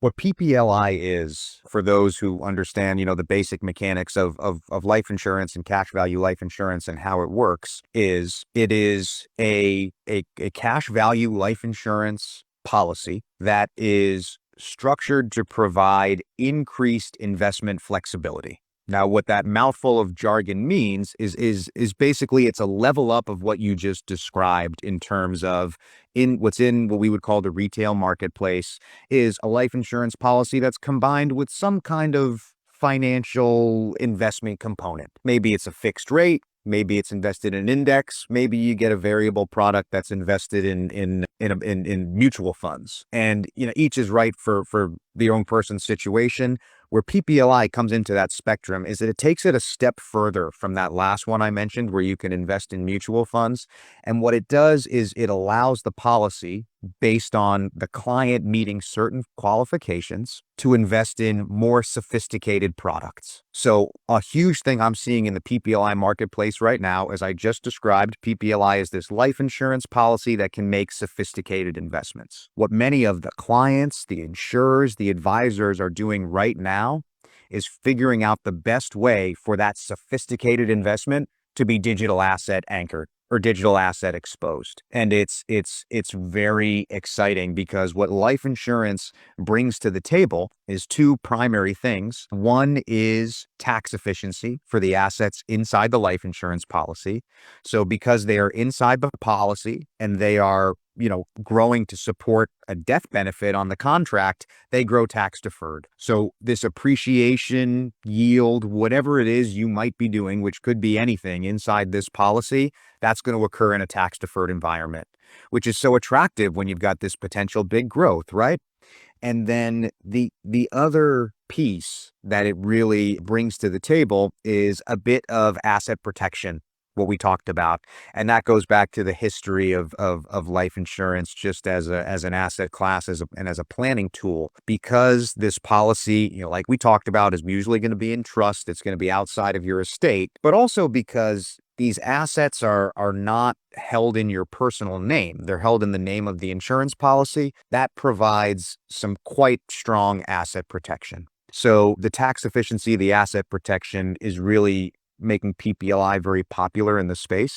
What PPLI is, for those who understand, the basic mechanics of life insurance and cash value life insurance and how it works, is it is a cash value life insurance policy that is structured to provide increased investment flexibility. Now, what that mouthful of jargon means is basically it's a level up of what you just described in terms of in what we would call the retail marketplace is a life insurance policy that's combined with some kind of financial investment component. Maybe it's a fixed rate, maybe it's invested in index, maybe you get a variable product that's invested in mutual funds. And each is right for the own person's situation. Where PPLI comes into that spectrum is that it takes it a step further from that last one I mentioned, where you can invest in mutual funds. And what it does is it allows the policy, based on the client meeting certain qualifications, to invest in more sophisticated products. So a huge thing I'm seeing in the PPLI marketplace right now, as I just described, PPLI is this life insurance policy that can make sophisticated investments. What many of the clients, the insurers, the advisors are doing right now is figuring out the best way for that sophisticated investment to be digital asset anchored or digital asset exposed. And it's very exciting, because what life insurance brings to the table is two primary things. One is tax efficiency for the assets inside the life insurance policy. So because they are inside the policy and they are growing to support a death benefit on the contract, they grow tax deferred. So this appreciation, yield, whatever it is you might be doing, which could be anything inside this policy, that's going to occur in a tax deferred environment, which is so attractive when you've got this potential big growth, right? And then the other piece that it really brings to the table is a bit of asset protection, what we talked about. And that goes back to the history of life insurance, just as an asset class, and as a planning tool. Because this policy, like we talked about, is usually going to be in trust, it's going to be outside of your estate, but also because these assets are not held in your personal name. They're held in the name of the insurance policy. That provides some quite strong asset protection. So the tax efficiency, the asset protection, is really making PPLI very popular in the space.